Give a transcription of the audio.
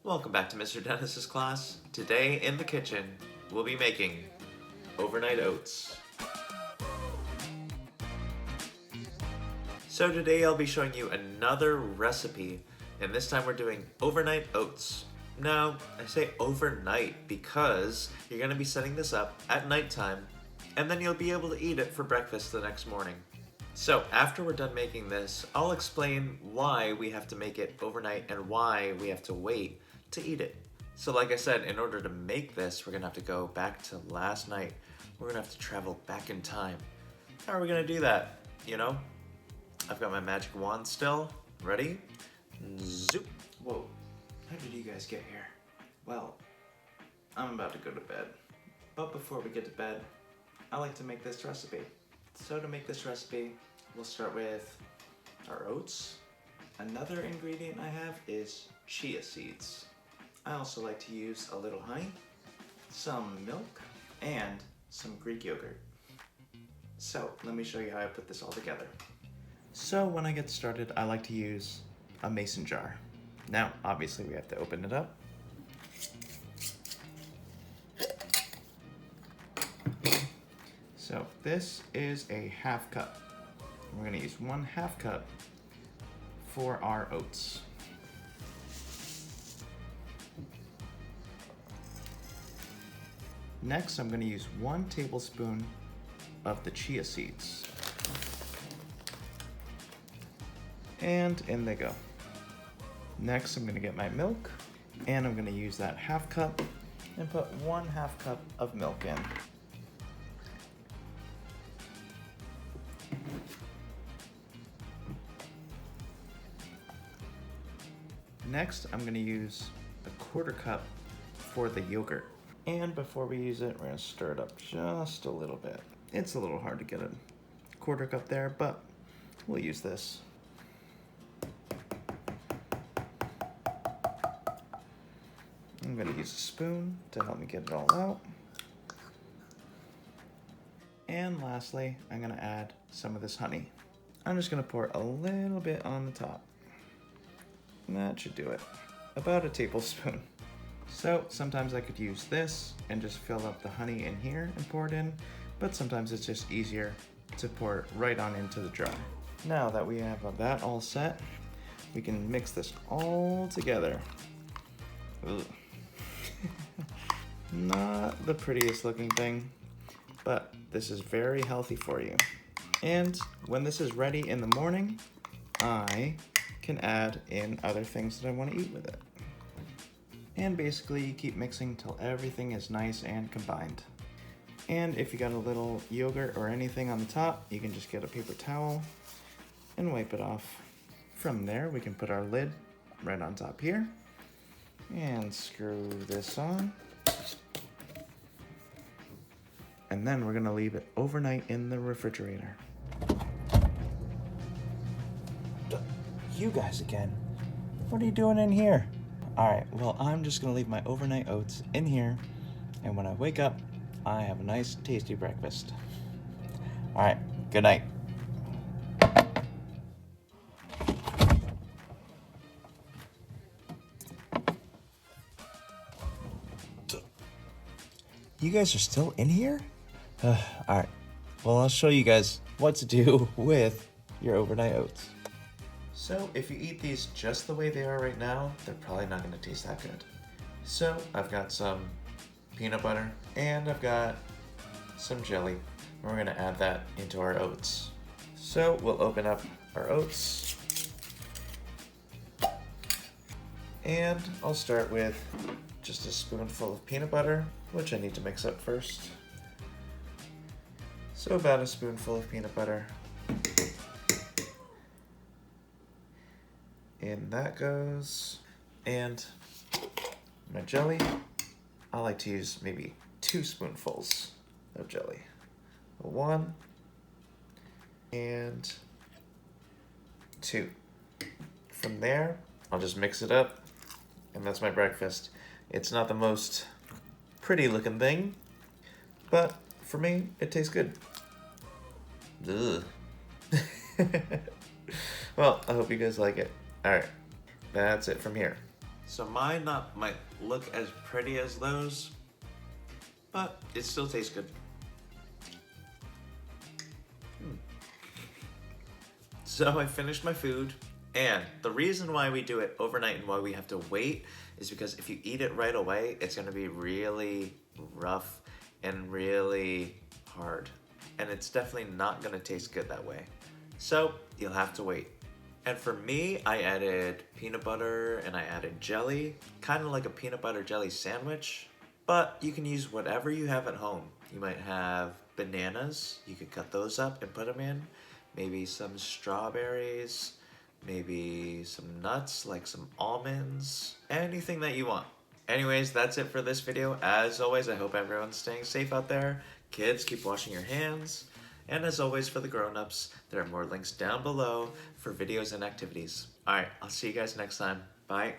Welcome back to Mr. Dennis's class. Today in the kitchen, we'll be making overnight oats. So today I'll be showing you another recipe, and this time we're doing overnight oats. Now, I say overnight because you're going to be setting this up at nighttime, and then you'll be able to eat it for breakfast the next morning. So after we're done making this, I'll explain why we have to make it overnight and why we have to wait to eat it. So like I said, in order to make this, we're gonna have to go back to last night. We're gonna have to travel back in time. How are we gonna do that? You know, I've got my magic wand still. Ready? Zoop. Whoa, how did you guys get here? Well, I'm about to go to bed. But before we get to bed, I like to make this recipe. So to make this recipe, we'll start with our oats. Another ingredient I have is chia seeds. I also like to use a little honey, some milk, and some Greek yogurt. So let me show you how I put this all together. So when I get started, I like to use a mason jar. Now, obviously we have to open it up. So this is a half cup. We're gonna use 1/2 cup for our oats. Next, I'm gonna use 1 tablespoon of the chia seeds. And in they go. Next, I'm gonna get my milk, and I'm gonna use that 1/2 cup and put 1/2 cup of milk in. Next, I'm gonna use 1/4 cup for the yogurt. And before we use it, we're gonna stir it up just a little bit. It's a little hard to get a 1/4 cup there, but we'll use this. I'm gonna use a spoon to help me get it all out. And lastly, I'm gonna add some of this honey. I'm just gonna pour a little bit on the top. And that should do it. About a tablespoon. So sometimes I could use this and just fill up the honey in here and pour it in, but sometimes it's just easier to pour it right on into the jar. Now that we have that all set, we can mix this all together. Not the prettiest looking thing, but this is very healthy for you. And when this is ready in the morning, I can add in other things that I want to eat with it. And basically you keep mixing till everything is nice and combined. And if you got a little yogurt or anything on the top, you can just get a paper towel and wipe it off. From there, we can put our lid right on top here and screw this on. And then we're gonna leave it overnight in the refrigerator. You guys again. What are you doing in here? All right, well, I'm just gonna leave my overnight oats in here, and when I wake up, I have a nice, tasty breakfast. All right, good night. You guys are still in here? All right, well, I'll show you guys what to do with your overnight oats. So if you eat these just the way they are right now, they're probably not gonna taste that good. So I've got some peanut butter and I've got some jelly. We're gonna add that into our oats. So we'll open up our oats. And I'll start with just a spoonful of peanut butter, which I need to mix up first. So about a spoonful of peanut butter. In that goes. And my jelly, I like to use maybe 2 spoonfuls of jelly. 1 and 2. From there, I'll just mix it up, and that's my breakfast. It's not the most pretty looking thing, but for me, it tastes good. Ugh. Well, I hope you guys like it. All right, that's it from here. So mine might look as pretty as those, but it still tastes good. So I finished my food, and the reason why we do it overnight and why we have to wait is because if you eat it right away, it's gonna be really rough and really hard. And it's definitely not gonna taste good that way. So you'll have to wait. And for me, I added peanut butter and I added jelly, kind of like a peanut butter jelly sandwich, but you can use whatever you have at home. You might have bananas, you could cut those up and put them in, maybe some strawberries, maybe some nuts like some almonds, anything that you want. Anyways, that's it for this video. As always, I hope everyone's staying safe out there. Kids, keep washing your hands. And as always for the grown-ups, there are more links down below for videos and activities. Alright, I'll see you guys next time. Bye.